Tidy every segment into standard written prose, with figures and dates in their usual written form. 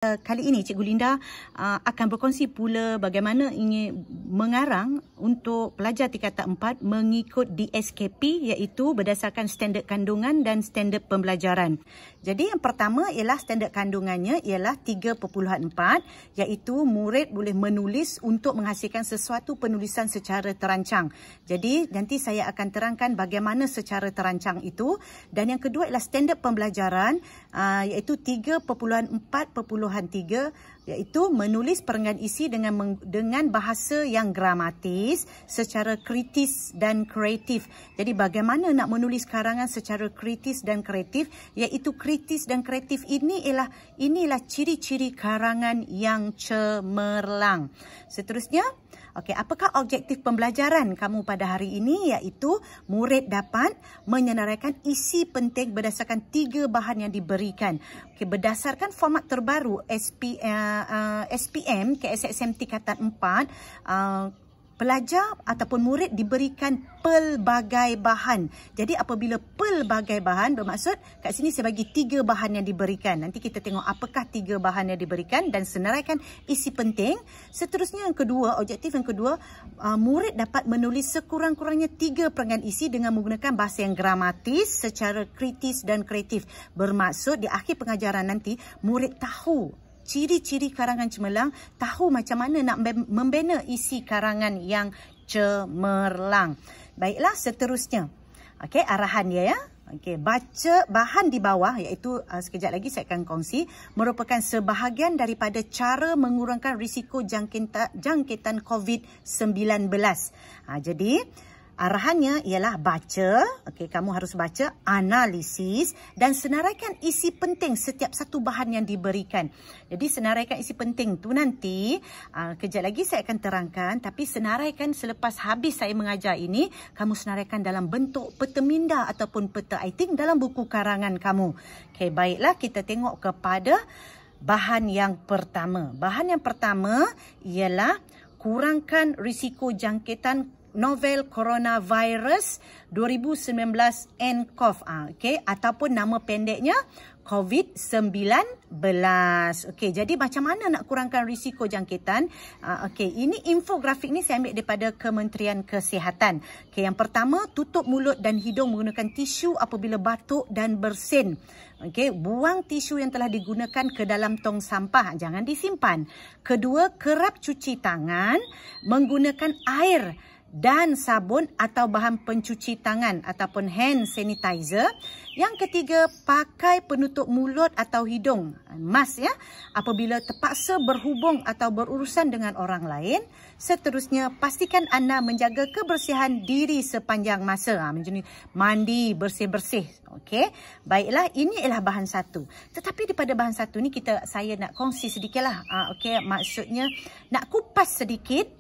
Kali ini Cikgu Linda akan berkongsi pula bagaimana ingin mengarang untuk pelajar tingkatan 4 mengikut DSKP, iaitu berdasarkan standard kandungan dan standard pembelajaran. Jadi yang pertama ialah standard kandungannya ialah 3.4, iaitu murid boleh menulis untuk menghasilkan sesuatu penulisan secara terancang. Jadi nanti saya akan terangkan bagaimana secara terancang itu. Dan yang kedua ialah standard pembelajaran, iaitu 3.4.3, iaitu menulis perenggan isi dengan bahasa yang gramatis secara kritis dan kreatif. Jadi bagaimana nak menulis karangan secara kritis dan kreatif, iaitu kritis dan kreatif inilah ciri-ciri karangan yang cemerlang. Seterusnya, okey, apakah objektif pembelajaran kamu pada hari ini? Iaitu murid dapat menyenaraikan isi penting berdasarkan 3 bahan yang diberikan. Okey, berdasarkan format terbaru SPM KSSM tingkatan 4, pelajar ataupun murid diberikan pelbagai bahan. Jadi apabila pelbagai bahan bermaksud kat sini saya bagi 3 bahan yang diberikan. Nanti kita tengok apakah 3 bahan yang diberikan dan senaraikan isi penting. Seterusnya yang kedua, objektif yang kedua, murid dapat menulis sekurang-kurangnya 3 perenggan isi dengan menggunakan bahasa yang gramatis secara kritis dan kreatif. Bermaksud di akhir pengajaran nanti murid tahu ciri-ciri karangan cemerlang, tahu macam mana nak membina isi karangan yang cemerlang. Baiklah, seterusnya. Okey, arahan dia ya. Okey, baca bahan di bawah, iaitu sekejap lagi saya akan kongsi, merupakan sebahagian daripada cara mengurangkan risiko jangkitan COVID-19. Jadi arahannya ialah baca, okey, kamu harus baca, analisis dan senaraikan isi penting setiap satu bahan yang diberikan. Jadi senaraikan isi penting tu nanti, kejap lagi saya akan terangkan, tapi senaraikan selepas habis saya mengajar ini, kamu senaraikan dalam bentuk peta minda ataupun peta iting dalam buku karangan kamu. Okey, baiklah, kita tengok kepada bahan yang pertama. Bahan yang pertama ialah kurangkan risiko jangkitan novel coronavirus 2019 nCoV, okey, ataupun nama pendeknya COVID-19. Okey, jadi macam mana nak kurangkan risiko jangkitan? Okey, ini infografik ni saya ambil daripada Kementerian Kesihatan. Okey, yang pertama, tutup mulut dan hidung menggunakan tisu apabila batuk dan bersin. Okey, buang tisu yang telah digunakan ke dalam tong sampah, jangan disimpan. Kedua, kerap cuci tangan menggunakan air dan sabun atau bahan pencuci tangan ataupun hand sanitizer. Yang ketiga, pakai penutup mulut atau hidung, mask ya, apabila terpaksa berhubung atau berurusan dengan orang lain. Seterusnya, pastikan anda menjaga kebersihan diri sepanjang masa. Macam ni, mandi, bersih-bersih. Okey, baiklah, ini ialah bahan satu. Tetapi daripada bahan satu ni saya nak kongsi sedikitlah. Okey, maksudnya nak kupas sedikit.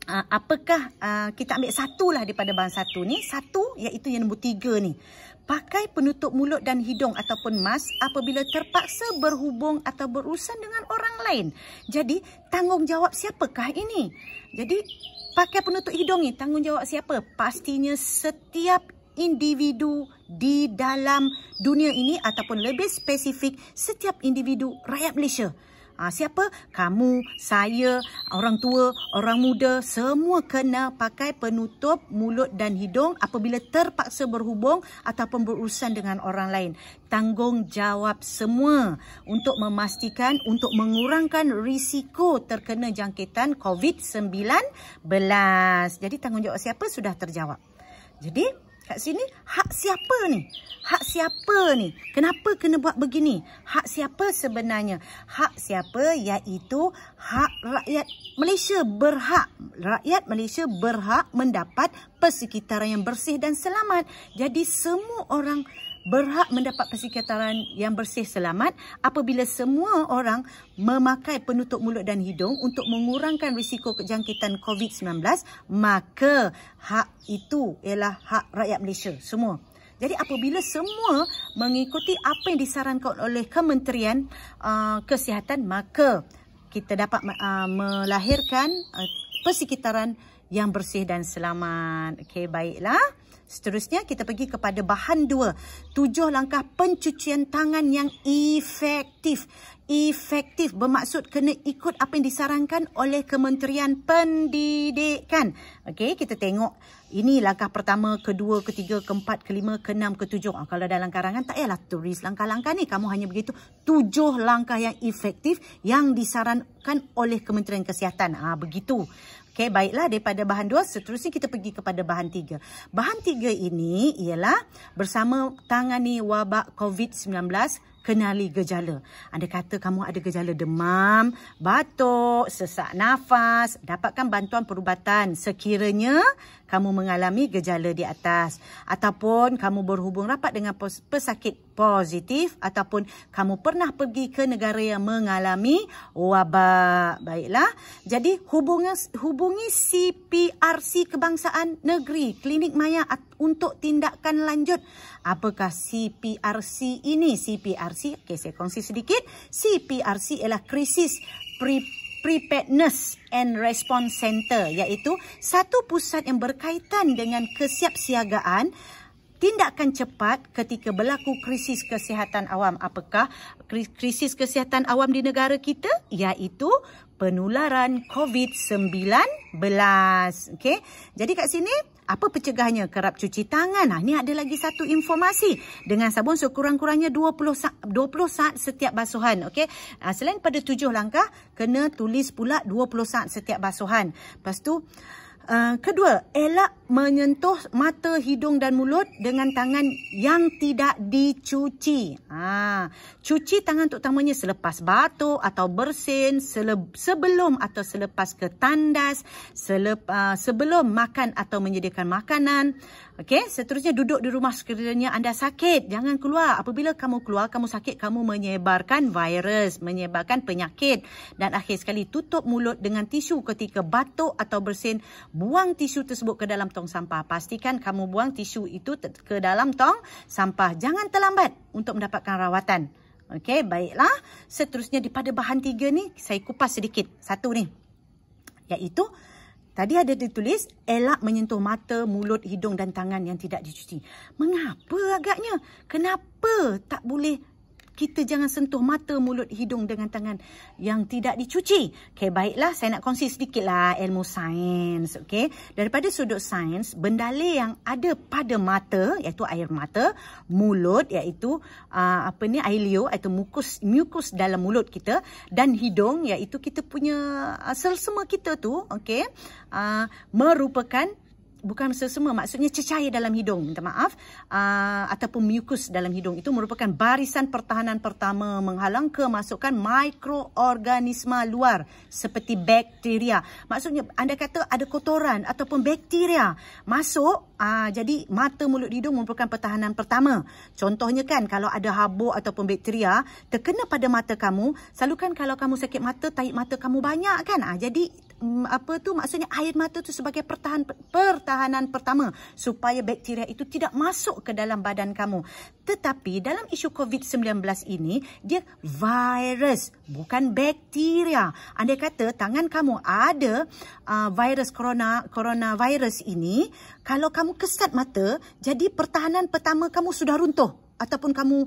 Apakah kita ambil satulah daripada bahan satu ni. Satu iaitu yang nombor 3 ni. Pakai penutup mulut dan hidung ataupun mask apabila terpaksa berhubung atau berurusan dengan orang lain. Jadi tanggungjawab siapakah ini? Jadi pakai penutup hidung ni tanggungjawab siapa? Pastinya setiap individu di dalam dunia ini ataupun lebih spesifik setiap individu rakyat Malaysia. Siapa? Kamu, saya, orang tua, orang muda, semua kena pakai penutup mulut dan hidung apabila terpaksa berhubung ataupun berurusan dengan orang lain. Tanggungjawab semua untuk memastikan, untuk mengurangkan risiko terkena jangkitan COVID-19. Jadi tanggungjawab siapa sudah terjawab. Jadi kat sini, hak siapa ni? Hak siapa ni? Kenapa kena buat begini? Hak siapa sebenarnya? Hak siapa iaitu hak rakyat Malaysia berhak. Rakyat Malaysia berhak mendapat persekitaran yang bersih dan selamat. Jadi semua orang berhak mendapat persekitaran yang bersih selamat apabila semua orang memakai penutup mulut dan hidung untuk mengurangkan risiko kejangkitan COVID-19, maka hak itu ialah hak rakyat Malaysia semua. Jadi apabila semua mengikuti apa yang disarankan oleh Kementerian Kesihatan, maka kita dapat melahirkan persekitaran yang bersih dan selamat. Okey, baiklah. Seterusnya kita pergi kepada bahan 2. 7 langkah pencucian tangan yang efektif. Efektif bermaksud kena ikut apa yang disarankan oleh Kementerian Pendidikan. Okey, kita tengok. Ini langkah pertama, kedua, ketiga, keempat, kelima, keenam, ketujuh. Kalau dalam karangan tak payahlah tulis langkah-langkah ni. Kamu hanya begitu 7 langkah yang efektif yang disarankan oleh Kementerian Kesihatan. Begitu. Okey, baiklah, daripada bahan 2, seterusnya kita pergi kepada bahan 3. Bahan 3 ini ialah bersama tangani wabak COVID-19, kenali gejala. Anda kata kamu ada gejala demam, batuk, sesak nafas, dapatkan bantuan perubatan sekiranya kamu mengalami gejala di atas. Ataupun kamu berhubung rapat dengan pesakit positif ataupun kamu pernah pergi ke negara yang mengalami wabak. Baiklah, jadi hubungi CPRC Kebangsaan Negeri, Klinik Maya untuk tindakan lanjut. Apakah CPRC ini? CPRC, okay, saya kongsi sedikit. CPRC ialah Crisis Preparedness and Response Center, iaitu satu pusat yang berkaitan dengan kesiapsiagaan tindakan cepat ketika berlaku krisis kesihatan awam. Apakah krisis kesihatan awam di negara kita? Iaitu penularan COVID-19. Okey. Jadi kat sini apa pencegahannya? Kerap cuci tangan. Ini ada lagi satu informasi. Dengan sabun sekurang-kurangnya 20 saat setiap basuhan. Okey. Selain pada 7 langkah, kena tulis pula 20 saat setiap basuhan. Lepas tu, kedua, elak menyentuh mata, hidung dan mulut dengan tangan yang tidak dicuci. Cuci tangan terutamanya selepas batuk atau bersin, sebelum atau selepas ke tandas, sebelum makan atau menyediakan makanan. Okey, seterusnya duduk di rumah sekiranya anda sakit. Jangan keluar. Apabila kamu keluar, kamu sakit, kamu menyebarkan virus, menyebarkan penyakit. Dan akhir sekali, tutup mulut dengan tisu ketika batuk atau bersin. Buang tisu tersebut ke dalam tong sampah. Pastikan kamu buang tisu itu ke dalam tong sampah. Jangan terlambat untuk mendapatkan rawatan. Okey, baiklah. Seterusnya daripada bahan 3 ni, saya kupas sedikit. Satu ni, iaitu tadi ada ditulis elak menyentuh mata, mulut, hidung dan tangan yang tidak dicuci. Mengapa agaknya? Kenapa tak boleh kita jangan sentuh mata, mulut, hidung dengan tangan yang tidak dicuci? Okey, baiklah, saya nak kongsi sedikitlah ilmu sains. Okey, daripada sudut sains, bendalai yang ada pada mata iaitu air mata, mulut iaitu air liur iaitu mukus dalam mulut kita, dan hidung iaitu kita punya selsema kita tu, okey, merupakan bukan selsema, maksudnya cecair dalam hidung, minta maaf, ataupun mukus dalam hidung. Itu merupakan barisan pertahanan pertama menghalang kemasukan mikroorganisme luar seperti bakteria. Maksudnya anda kata ada kotoran ataupun bakteria masuk, jadi mata, mulut, hidung merupakan pertahanan pertama. Contohnya kan, kalau ada habuk ataupun bakteria terkena pada mata kamu, selalu kan kalau kamu sakit mata, tahi mata kamu banyak kan, jadi maksudnya air mata tu sebagai pertahanan pertama supaya bakteria itu tidak masuk ke dalam badan kamu. Tetapi dalam isu COVID-19 ini, dia virus, bukan bakteria. Andai kata tangan kamu ada virus coronavirus ini, kalau kamu kesat mata, jadi pertahanan pertama kamu sudah runtuh. Ataupun kamu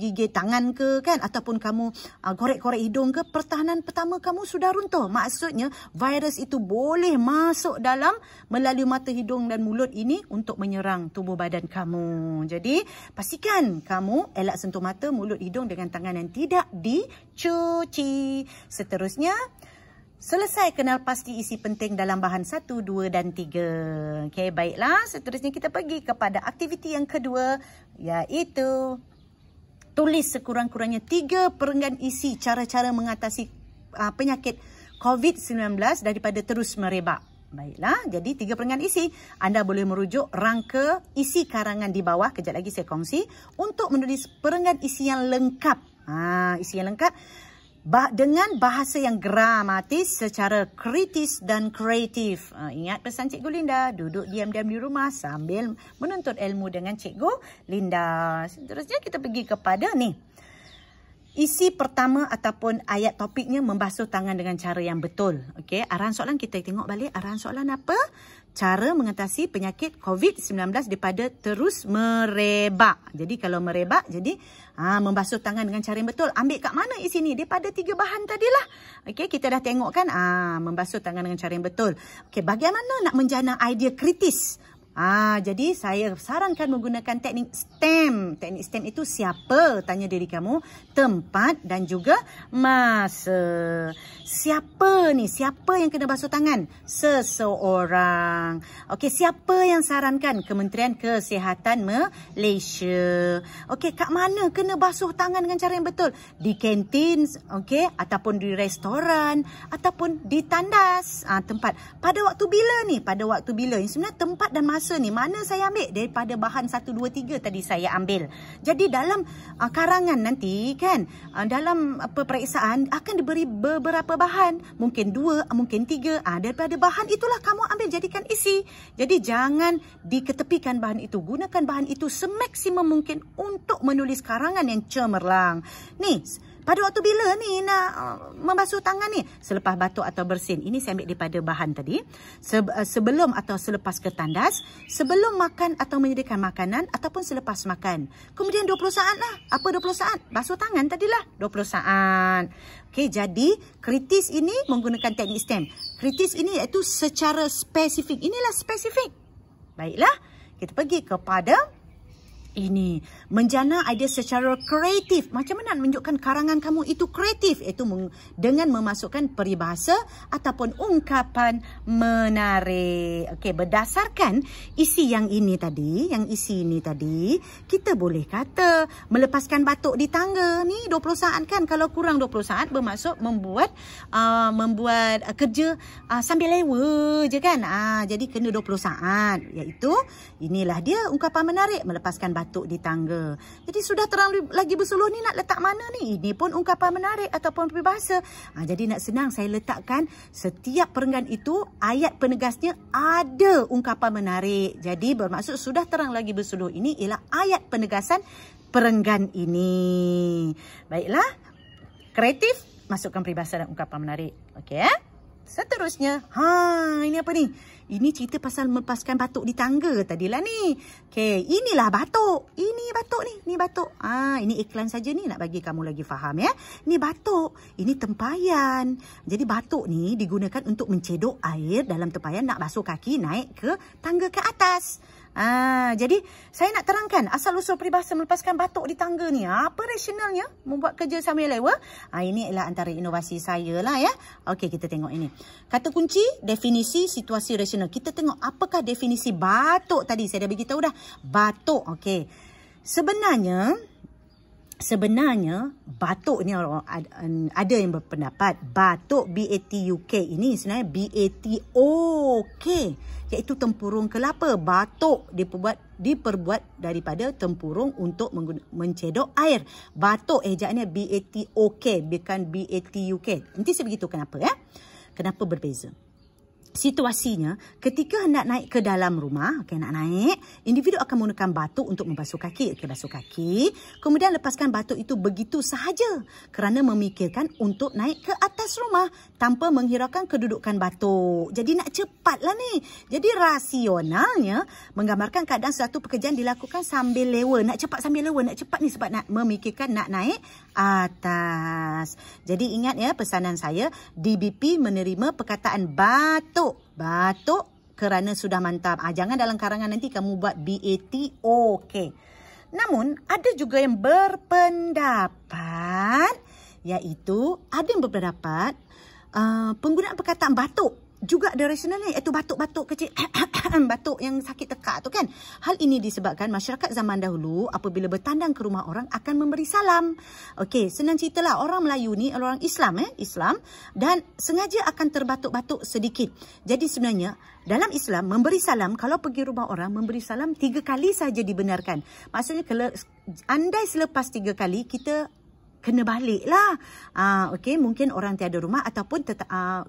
gigit tangan ke kan, ataupun kamu korek-korek hidung ke, pertahanan pertama kamu sudah runtuh. Maksudnya virus itu boleh masuk dalam melalui mata, hidung dan mulut ini untuk menyerang tubuh badan kamu. Jadi pastikan kamu elak sentuh mata, mulut, hidung dengan tangan yang tidak dicuci. Seterusnya, selesai kenal pasti isi penting dalam bahan 1, 2 dan 3. Okey, baiklah. Seterusnya kita pergi kepada aktiviti yang kedua, iaitu tulis sekurang-kurangnya 3 perenggan isi cara-cara mengatasi penyakit COVID-19 daripada terus merebak. Baiklah, jadi 3 perenggan isi. Anda boleh merujuk rangka isi karangan di bawah. Kejap lagi saya kongsi. Untuk menulis perenggan isi yang lengkap. Isi yang lengkap dengan bahasa yang gramatis secara kritis dan kreatif. Ingat pesan Cikgu Linda, duduk diam-diam di rumah sambil menuntut ilmu dengan Cikgu Linda. Seterusnya kita pergi kepada ni. isi pertama ataupun ayat topiknya membasuh tangan dengan cara yang betul. Okey, arahan soalan kita tengok balik. Arahan soalan apa? Cara mengatasi penyakit COVID-19 daripada terus merebak. Jadi kalau merebak, jadi membasuh tangan dengan cara yang betul. Ambil kat mana isi ni? Daripada 3 bahan tadilah. Okey, kita dah tengok kan? Membasuh tangan dengan cara yang betul. Okey, bagaimana nak menjana idea kritis? Jadi saya sarankan menggunakan teknik STEM. Teknik STEM itu siapa? Tanya diri kamu. Tempat dan juga masa. Siapa ni? Siapa yang kena basuh tangan? Seseorang. Okey, siapa yang sarankan? Kementerian Kesihatan Malaysia. Okey, kat mana kena basuh tangan dengan cara yang betul? Di kantin, okey, ataupun di restoran, ataupun di tandas. Tempat. Pada waktu bila ni? Pada waktu bila? Yang sebenarnya tempat dan masa ni mana saya ambil daripada bahan 1, 2, 3 tadi saya ambil. Jadi dalam karangan nanti kan, dalam peperiksaan akan diberi beberapa bahan, mungkin 2, mungkin 3. Daripada bahan itulah kamu ambil jadikan isi. Jadi jangan diketepikan bahan itu, gunakan bahan itu semaksimum mungkin untuk menulis karangan yang cemerlang. Ni pada waktu bila ni nak membasuh tangan ni? Selepas batuk atau bersin. Ini saya ambil daripada bahan tadi. Sebelum atau selepas ke tandas. Sebelum makan atau menyediakan makanan. Ataupun selepas makan. Kemudian 20 saat lah. Apa 20 saat? Basuh tangan tadilah. 20 saat. Okey, jadi kritis ini menggunakan teknik STEM. Kritis ini iaitu secara spesifik. Inilah spesifik. Baiklah. Kita pergi kepada ini, menjana idea secara kreatif. Macam mana menunjukkan karangan kamu itu kreatif? Iaitu dengan memasukkan peribahasa ataupun ungkapan menarik. Okey, berdasarkan isi yang ini tadi, kita boleh kata melepaskan batuk di tangga ni 20 saat kan. Kalau kurang 20 saat bermaksud membuat kerja sambil lewa je kan. Jadi kena 20 saat. Iaitu inilah dia ungkapan menarik, melepaskan batuk di tangga. Jadi sudah terang lagi bersuluh ni nak letak mana ni? Ini pun ungkapan menarik ataupun peribahasa. Jadi nak senang saya letakkan setiap perenggan itu ayat penegasnya ada ungkapan menarik. Jadi bermaksud sudah terang lagi bersuluh ini ialah ayat penegasan perenggan ini. Baiklah. Kreatif, masukkan peribahasa dan ungkapan menarik. Okey. Seterusnya, ini apa ni? Ini cerita pasal melepaskan batuk di tangga tadilah ni. Okey, inilah batuk. Ini batuk ni, ni batuk. Ini iklan saja ni nak bagi kamu lagi faham ya. Ini batuk, ini tempayan. Jadi batuk ni digunakan untuk mencedok air dalam tempayan nak basuh kaki naik ke tangga ke atas. Jadi saya nak terangkan asal-usul peribahasa melepaskan batuk di tangga ni. Apa rasionalnya membuat kerja sambil lewa? Ini adalah antara inovasi saya lah ya. Okey, kita tengok ini. Kata kunci, definisi, situasi rasional. Kita tengok apakah definisi batuk tadi. Saya dah beritahu dah. Batuk, okey. Sebenarnya batuk ni ada yang berpendapat batuk BATUK ini sebenarnya BATOK, iaitu tempurung kelapa. Batuk diperbuat daripada tempurung untuk mencedok air. Batuk ejaannya BATOK bukan BATUK. Nanti saya beritahu kenapa ya. Kenapa berbeza. Situasinya, ketika hendak naik ke dalam rumah, nak naik, individu akan menggunakan batuk untuk membasuh kaki. Basuh kaki. Kemudian lepaskan batuk itu begitu sahaja kerana memikirkan untuk naik ke atas rumah tanpa menghiraukan kedudukan batuk. Jadi nak cepatlah ni. Jadi rasionalnya menggambarkan keadaan suatu pekerjaan dilakukan sambil lewa. Nak cepat sambil lewa, nak cepat ni sebab nak memikirkan nak naik atas. Jadi ingat ya pesanan saya, DBP menerima perkataan batuk kerana sudah mantap. Jangan dalam karangan nanti kamu buat BATOK. Namun ada juga yang berpendapat, iaitu ada yang berpendapat penggunaan perkataan batuk juga ada rasionalnya, iaitu batuk-batuk kecil, batuk yang sakit tekak tu kan. Hal ini disebabkan masyarakat zaman dahulu apabila bertandang ke rumah orang akan memberi salam. Okey, senang ceritalah, orang Melayu ni orang Islam Islam dan sengaja akan terbatuk-batuk sedikit. Jadi sebenarnya dalam Islam memberi salam, kalau pergi rumah orang memberi salam 3 kali saja dibenarkan. Maksudnya kalau andai selepas 3 kali kita kena balik lah. Okey, mungkin orang tiada rumah ataupun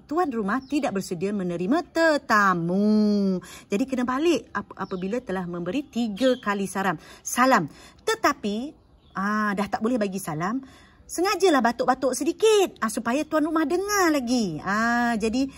tuan rumah tidak bersedia menerima tetamu. Jadi kena balik apabila telah memberi 3 kali salam. Tetapi dah tak boleh bagi salam. sengajalah batuk-batuk sedikit supaya tuan rumah dengar lagi. Jadi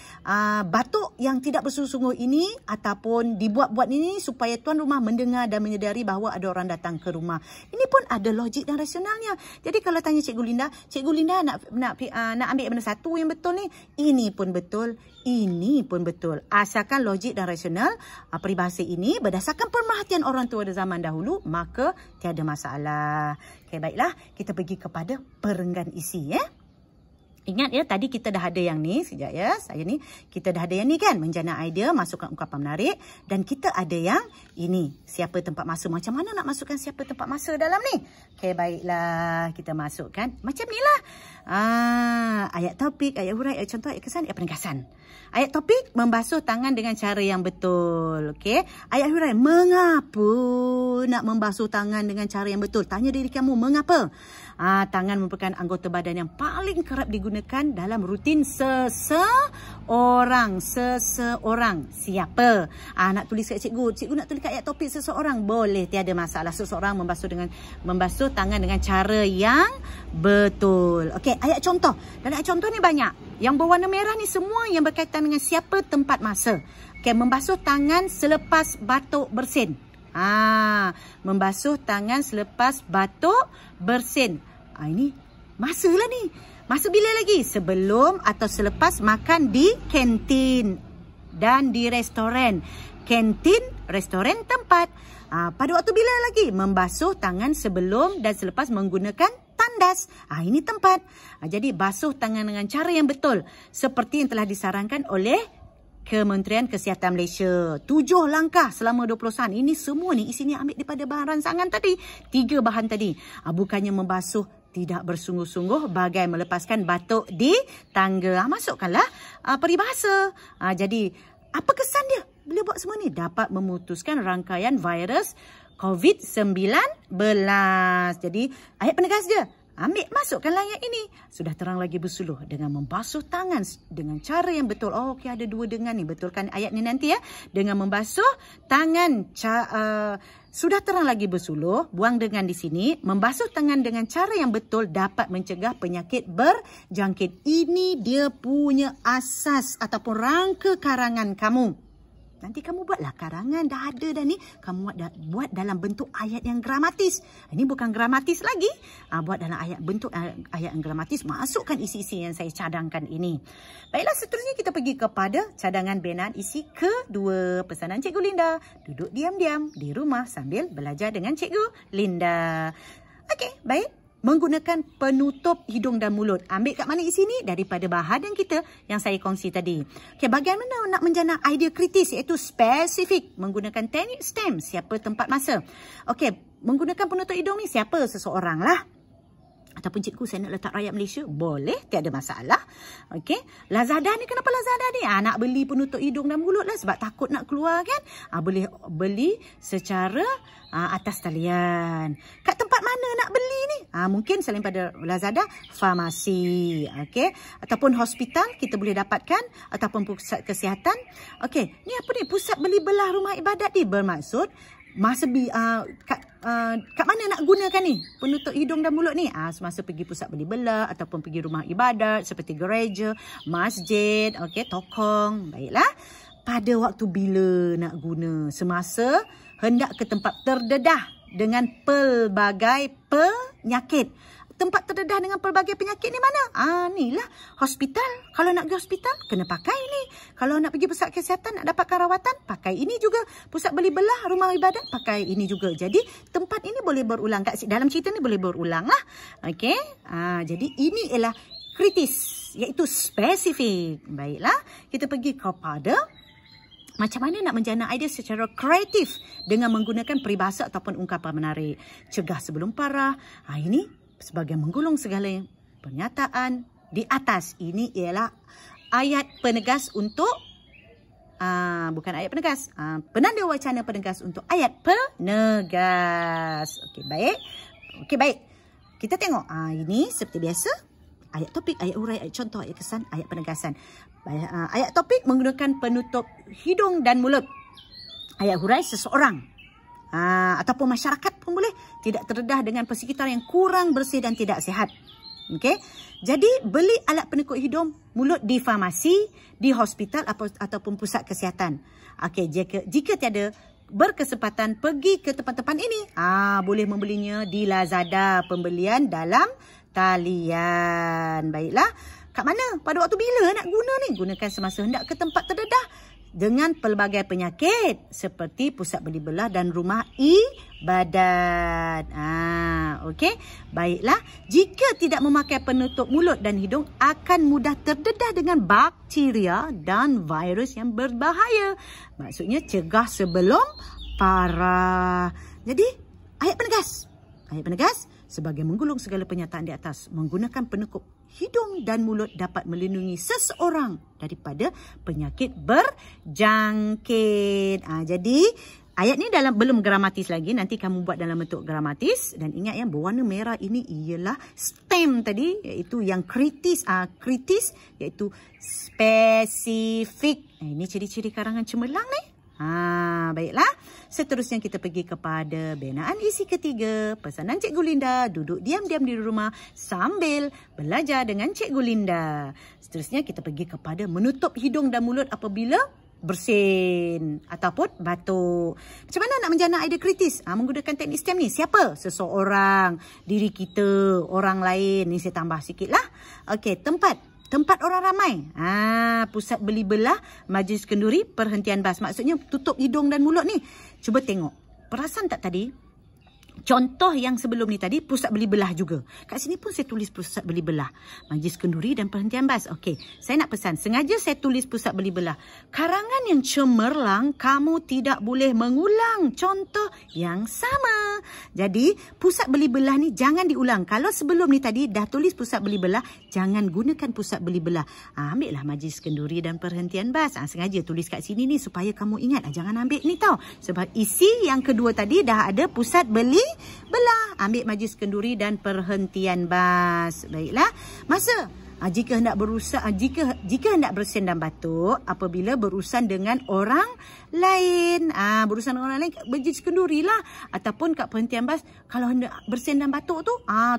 batuk yang tidak bersungguh-sungguh ini ataupun dibuat-buat ini supaya tuan rumah mendengar dan menyedari bahawa ada orang datang ke rumah. Ini pun ada logik dan rasionalnya. Jadi kalau tanya Cikgu Linda nak ambil mana satu yang betul ni? Ini pun betul, ini pun betul. Asalkan logik dan rasional peribahasa ini berdasarkan pemerhatian orang tua pada zaman dahulu, maka tiada masalah. Okey, baiklah, kita pergi kepada perenggan isi ya. Ingat ya, tadi kita dah ada yang ni, sekejap ya. Saya ni, kita dah ada yang ni kan, menjana idea, masukkan ungkapan menarik. Dan kita ada yang ini, siapa tempat masa. Macam mana nak masukkan siapa tempat masa dalam ni? Okey, baiklah, kita masukkan macam ni lah. Ayat topik, ayat hurai, ayat contoh, ayat kesan, ayat penegasan. Ayat topik, membasuh tangan dengan cara yang betul. Okey. Ayat hurai, mengapa nak membasuh tangan dengan cara yang betul? Tanya diri kamu, mengapa? Tangan merupakan anggota badan yang paling kerap digunakan dalam rutin seseorang. Siapa? Nak tulis kat cikgu. Cikgu nak tulis kat ayat topik seseorang. Boleh, tiada masalah. Seseorang membasuh tangan dengan cara yang betul. Okey, ayat contoh. Dalam ayat contoh ni banyak. Yang berwarna merah ni semua yang berkaitan dengan siapa, tempat, masa. Okey, membasuh tangan selepas batuk bersin. Membasuh tangan selepas batuk bersin. Ini masa lah ni. Masa bila lagi? Sebelum atau selepas makan di kantin dan di restoran. Kantin, restoran, tempat. Pada waktu bila lagi? Membasuh tangan sebelum dan selepas menggunakan tandas. Ini tempat. Jadi basuh tangan dengan cara yang betul. Seperti yang telah disarankan oleh Kementerian Kesihatan Malaysia. 7 langkah selama 20 saat. Ini semua ni isinya ambil daripada bahan rangsangan tadi. 3 bahan tadi. Bukannya membasuh tidak bersungguh-sungguh bagai melepaskan batuk di tangga. Masukkanlah peribahasa. Jadi apa kesan dia? Bila buat semua ni dapat memutuskan rangkaian virus COVID-19. Jadi ayat penegas dia. Masukkanlah yang ini. Sudah terang lagi bersuluh dengan membasuh tangan dengan cara yang betul. Okey, ada 2 dengan ni. Betulkan ayat ni nanti ya. Dengan membasuh tangan. Sudah terang lagi bersuluh. Buang dengan di sini. Membasuh tangan dengan cara yang betul dapat mencegah penyakit berjangkit. Ini dia punya asas ataupun rangka karangan kamu. Nanti kamu buatlah karangan, dah ada dah ni. Kamu buat dalam bentuk ayat yang gramatis. Ini bukan gramatis lagi. Buat dalam bentuk ayat yang gramatis. Masukkan isi-isi yang saya cadangkan ini. Baiklah, seterusnya kita pergi kepada cadangan binaan isi kedua. Pesanan Cikgu Linda. Duduk diam-diam di rumah sambil belajar dengan Cikgu Linda. Okey, baik. Menggunakan penutup hidung dan mulut. Ambil kat mana isi ni? Daripada bahan yang saya kongsi tadi. Okey, bagaimana nak menjana idea kritis iaitu spesifik menggunakan teknik STEM, siapa, tempat, masa. Okey, menggunakan penutup hidung ni siapa? Seseorang lah. Ataupun cikgu saya nak letak rakyat Malaysia. Boleh, tiada masalah. Okey. Lazada ni kenapa Lazada ni? Nak beli penutup hidung dan mulut lah sebab takut nak keluar kan. Boleh beli secara atas talian. Kat tempat mana nak beli ni? Mungkin selain pada Lazada, farmasi. Okey. Ataupun hospital kita boleh dapatkan. Ataupun pusat kesihatan. Okey. Ni apa ni? Pusat beli belah rumah ibadat ni bermaksud kat mana nak gunakan ni penutup hidung dan mulut ni? Semasa pergi pusat beli belah ataupun pergi rumah ibadat seperti gereja, masjid, okey, tokong. Baiklah. Pada waktu bila nak guna? Semasa hendak ke tempat terdedah dengan pelbagai penyakit. Tempat terdedah dengan pelbagai penyakit ni mana? Inilah hospital. Kalau nak pergi hospital, kena pakai ni. Kalau nak pergi pusat kesihatan, nak dapatkan rawatan, pakai ini juga. Pusat beli belah, rumah ibadat, pakai ini juga. Jadi, tempat ini boleh berulang. Dalam cerita ni boleh berulang lah. Okey. Jadi, ini ialah kritis, iaitu spesifik. Baiklah, kita pergi kepada macam mana nak menjana idea secara kreatif dengan menggunakan peribahasa ataupun ungkapan menarik. Cegah sebelum parah. Ini sebagai menggulung segala pernyataan di atas. Ini ialah ayat penegas untuk bukan ayat penegas, penanda wacana penegas untuk ayat penegas. Okey, baik. Okey, baik. Kita tengok. Ini seperti biasa. Ayat topik, ayat hurai, ayat contoh, ayat kesan, ayat penegasan. Ayat topik menggunakan penutup hidung dan mulut. Ayat hurai seseorang. Ataupun masyarakat pun boleh tidak terdedah dengan persekitar yang kurang bersih dan tidak sihat. Okey. Jadi beli alat penekuk hidung mulut di farmasi, di hospital ataupun pusat kesihatan. Okey, jika tiada berkesempatan pergi ke tempat-tempat ini, boleh membelinya di Lazada, pembelian dalam talian. Baiklah. Kat mana? Pada waktu bila nak guna ni? Gunakan semasa hendak ke tempat terdedah dengan pelbagai penyakit seperti pusat beli belah dan rumah ibadat. Okey. Baiklah. Jika tidak memakai penutup mulut dan hidung, akan mudah terdedah dengan bakteria dan virus yang berbahaya. Maksudnya cegah sebelum parah. Jadi, ayat penegas. Ayat penegas. Sebagai menggulung segala penyataan di atas, menggunakan penutup hidung dan mulut dapat melindungi seseorang daripada penyakit berjangkit. Jadi, ayat ni belum gramatis lagi. Nanti kamu buat dalam bentuk gramatis. Dan ingat yang berwarna merah ini ialah stem tadi, iaitu yang kritis, iaitu spesifik. Ini ciri-ciri karangan cemerlang ni. Baiklah. Seterusnya kita pergi kepada binaan isi ketiga. Pesanan Cikgu Linda, duduk diam-diam di rumah sambil belajar dengan Cikgu Linda. Seterusnya kita pergi kepada menutup hidung dan mulut apabila bersin ataupun batuk. Macam mana nak menjana idea kritis? Menggunakan teknik STEM ni. Siapa? Seseorang, diri kita, orang lain. Ni saya tambah sikit lah. Okey, tempat orang ramai. Pusat beli belah, majlis kenduri, perhentian bas. Maksudnya tutup hidung dan mulut ni. Cuba tengok. Perasan tak tadi? Contoh yang sebelum ni tadi, pusat beli belah juga. Kat sini pun saya tulis pusat beli belah. Majlis kenduri dan perhentian bas. Okey, saya nak pesan. Sengaja saya tulis pusat beli belah. Karangan yang cemerlang, kamu tidak boleh mengulang contoh yang sama. Jadi, pusat beli belah ni jangan diulang. Kalau sebelum ni tadi dah tulis pusat beli belah, jangan gunakan pusat beli belah. Ambil lah majlis kenduri dan perhentian bas. Sengaja tulis kat sini ni supaya kamu ingat. Jangan ambil ni tau. Sebab isi yang kedua tadi dah ada pusat beli belah. Ambil majlis kenduri dan perhentian bas. Baiklah. Masa jika hendak hendak bersin dan batuk apabila berurusan dengan orang lain. Berurusan dengan orang lain, majlis kenduri lah. Ataupun kat perhentian bas, kalau hendak bersin dan batuk tu,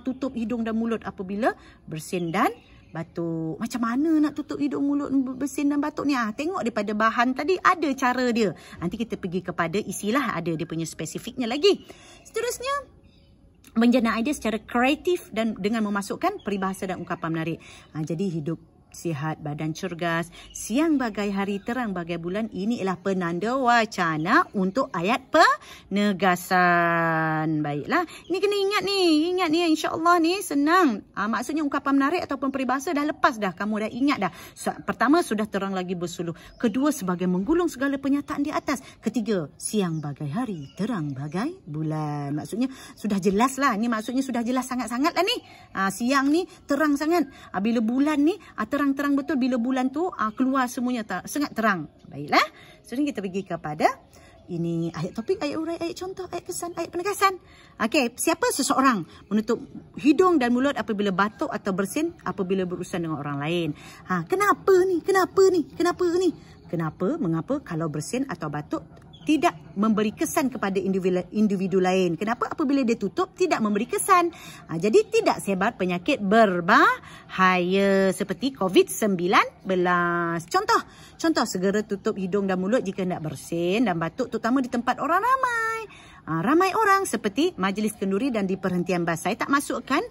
tutup hidung dan mulut apabila bersin dan batuk. Macam mana nak tutup hidung, mulut, bersin dan batuk ni? Tengok daripada bahan tadi, ada cara dia. Nanti kita pergi kepada isilah, ada dia punya spesifiknya lagi. Seterusnya, menjana idea secara kreatif dan dengan memasukkan peribahasa dan ungkapan menarik. Jadi hidup sihat, badan cergas, siang bagai hari, terang bagai bulan. Ini ialah penanda wacana untuk ayat penegasan. Baiklah, ini kena ingat ni. Ingat ni, insya-Allah ni senang. Maksudnya ungkapan menarik ataupun peribahasa dah lepas dah. Kamu dah ingat dah. Pertama, sudah terang lagi bersuluh. Kedua, sebagai menggulung segala penyataan di atas. Ketiga, siang bagai hari, terang bagai bulan. Maksudnya sudah jelas lah. Ni maksudnya sudah jelas sangat-sangat lah ni. Siang ni terang sangat. Bila bulan ni terang-terang betul. Bila bulan tu keluar semuanya sangat terang. Baiklah. Sekarang kita pergi kepada ini ayat topik, ayat urai, ayat contoh, ayat kesan, ayat penegasan. Okey, siapa? Seseorang menutup hidung dan mulut apabila batuk atau bersin apabila berurusan dengan orang lain. Kenapa ni? Kenapa? Mengapa kalau bersin atau batuk tidak memberi kesan kepada individu lain? Kenapa apabila dia tutup tidak memberi kesan? Jadi tidak sebar penyakit berbahaya seperti COVID-19. Contoh, segera tutup hidung dan mulut jika hendak bersin dan batuk, terutama di tempat orang ramai. Ramai orang seperti majlis kenduri dan di perhentian bas. Saya tak masukkan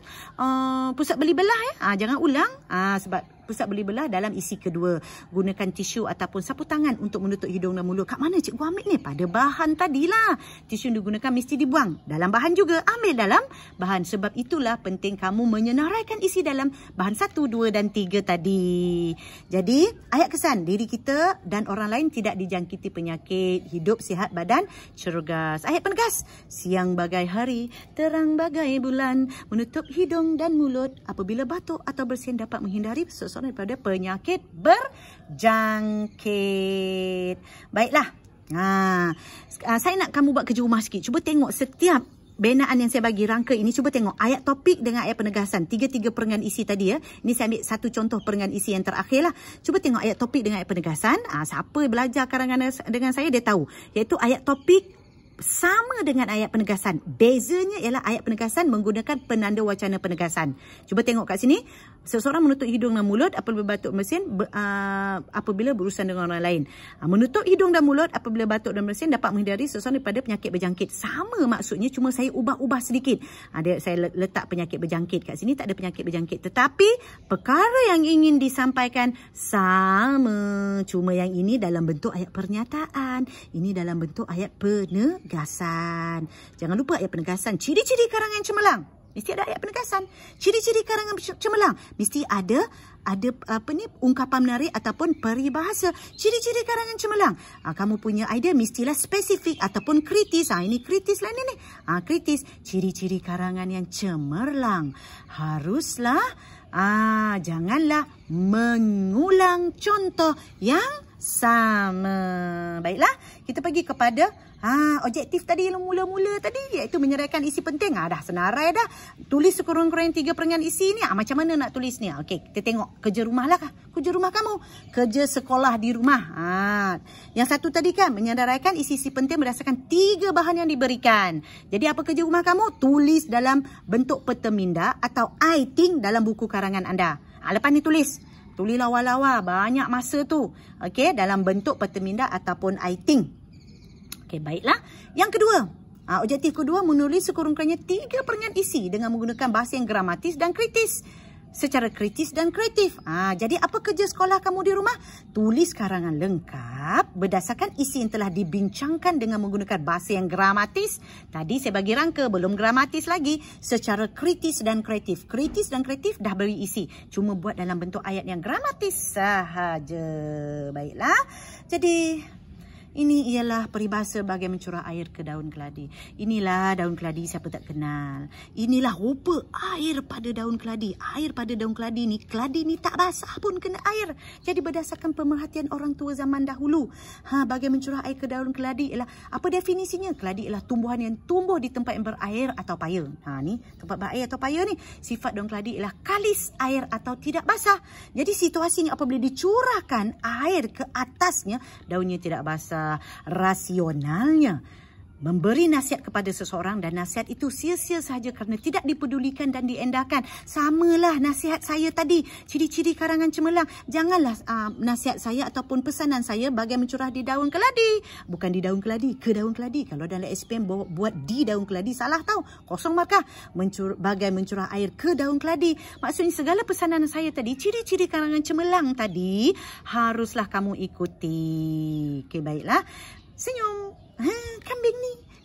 pusat beli belah. Jangan ulang sebab pusat beli belah dalam isi kedua. Gunakan tisu ataupun sapu tangan untuk menutup hidung dan mulut. Kat mana cikgu ambil ni? Pada bahan tadilah. Tisu yang digunakan mesti dibuang. Dalam bahan juga. Ambil dalam bahan. Sebab itulah penting kamu menyenaraikan isi dalam bahan 1, 2 dan 3 tadi. Jadi, ayat kesan. Diri kita dan orang lain tidak dijangkiti penyakit. Hidup sihat, badan cergas. Ayat penegas. Siang bagai hari, terang bagai bulan. Menutup hidung dan mulut apabila batuk atau bersin dapat menghindari sesuatu daripada penyakit berjangkit. Baiklah. Saya nak kamu buat kerja rumah sikit. Cuba tengok setiap binaan yang saya bagi rangka ini. Cuba tengok ayat topik dengan ayat penegasan. 3 perenggan isi tadi ya. Ini saya ambil satu contoh perenggan isi yang terakhir lah. Cuba tengok ayat topik dengan ayat penegasan. Siapa belajar karangan dengan saya dia tahu. Iaitu ayat topik sama dengan ayat penegasan. Bezanya ialah ayat penegasan menggunakan penanda wacana penegasan. Cuba tengok kat sini. Seseorang menutup hidung dan mulut apabila batuk bersin apabila berurusan dengan orang lain. Menutup hidung dan mulut apabila batuk dan bersin dapat menghindari seseorang daripada penyakit berjangkit. Sama maksudnya, cuma saya ubah-ubah sedikit. Saya letak penyakit berjangkit kat sini, tak ada penyakit berjangkit. Tetapi perkara yang ingin disampaikan sama. Cuma yang ini dalam bentuk ayat pernyataan. Ini dalam bentuk ayat penegasan. Jangan lupa ayat penegasan. Ciri-ciri karangan cemerlang. Mesti ada ayat penegasan. Ciri-ciri karangan cemerlang. Mesti ada ungkapan menarik ataupun peribahasa. Ciri-ciri karangan cemerlang. Kamu punya idea mestilah spesifik ataupun kritis. Ini kritis lah ni. Kritis. Ciri-ciri karangan yang cemerlang. Haruslah, janganlah mengulang contoh yang sama. Baiklah, kita pergi kepada objektif tadi yang mula-mula tadi, iaitu menyeraikan isi penting. Dah senarai dah. Tulis sekurang-kurangnya 3 peringkat isi ni. Macam mana nak tulis ni? Okey, kita tengok kerja rumah lah. Kerja rumah kamu. Kerja sekolah di rumah. Yang satu tadi kan, menyeraikan isi-isi penting berdasarkan 3 bahan yang diberikan. Jadi apa kerja rumah kamu? Tulis dalam bentuk peta minda atau writing dalam buku karangan anda. Lepas ni tulis lawa-lawa. Banyak masa tu. Okey, dalam bentuk peta minda ataupun writing. Okey, baiklah. Yang kedua, objektif kedua menulis sekurang-kurangnya 3 peringkat isi dengan menggunakan bahasa yang gramatis dan kritis. Secara kritis dan kreatif. Jadi apa kerja sekolah kamu di rumah? Tulis karangan lengkap berdasarkan isi yang telah dibincangkan dengan menggunakan bahasa yang gramatis. Tadi saya bagi rangka, belum gramatis lagi. Secara kritis dan kreatif. Kritis dan kreatif dah beri isi. Cuma buat dalam bentuk ayat yang gramatis sahaja. Baiklah. Jadi ini ialah peribahasa bagai mencurah air ke daun keladi. Inilah daun keladi siapa tak kenal. Inilah rupa air pada daun keladi. Air pada daun keladi ni tak basah pun kena air. Jadi berdasarkan pemerhatian orang tua zaman dahulu. Bagai mencurah air ke daun keladi ialah, apa definisinya? Keladi ialah tumbuhan yang tumbuh di tempat yang berair atau paya. Ni tempat berair atau paya ni. Sifat daun keladi ialah kalis air atau tidak basah. Jadi situasinya apabila dicurahkan air ke atasnya, daunnya tidak basah. Rasionalnya memberi nasihat kepada seseorang dan nasihat itu sia-sia sahaja kerana tidak dipedulikan dan diendahkan. Samalah nasihat saya tadi. Ciri-ciri karangan cemerlang. Janganlah nasihat saya ataupun pesanan saya bagai mencurah di daun keladi. Bukan di daun keladi, ke daun keladi. Kalau dalam SPM buat di daun keladi, salah tahu. Kosong markah. Bagai mencurah air ke daun keladi. Maksudnya segala pesanan saya tadi, ciri-ciri karangan cemerlang tadi, haruslah kamu ikuti. Okey, baiklah. Senyum.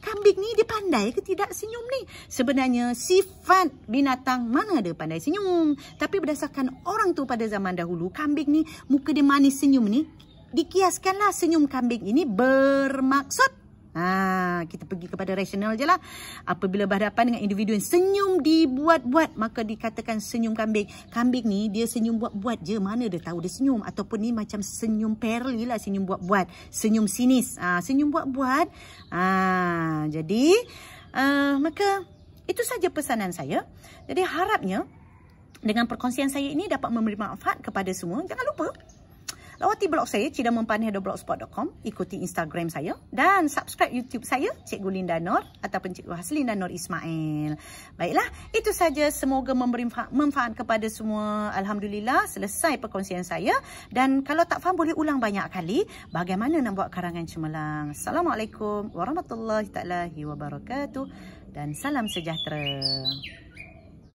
Kambing ni dia pandai ke tidak senyum ni? Sebenarnya sifat binatang mana ada pandai senyum. Tapi berdasarkan orang tu pada zaman dahulu, kambing ni muka dia manis senyum ni, dikiaskanlah senyum kambing ini bermaksud. Kita pergi kepada rasional je lah. Apabila berhadapan dengan individu yang senyum dibuat-buat, maka dikatakan senyum kambing. Kambing ni dia senyum buat-buat je. Mana dia tahu dia senyum. Ataupun ni macam senyum Perli lah, senyum buat-buat. Senyum sinis. Senyum buat-buat. Jadi, maka itu saja pesanan saya. Jadi harapnya dengan perkongsian saya ini dapat memberi manfaat kepada semua. Jangan lupa lawati blog saya cidamempane.blogspot.com, ikuti Instagram saya dan subscribe YouTube saya Cikgu Linda Nur ataupun Cikgu Haslinda Nur Ismail. Baiklah, itu saja, semoga memberi manfaat kepada semua. Alhamdulillah selesai perkongsian saya, dan kalau tak faham boleh ulang banyak kali bagaimana nak buat karangan cemerlang. Assalamualaikum warahmatullahi taala wabarakatuh dan salam sejahtera.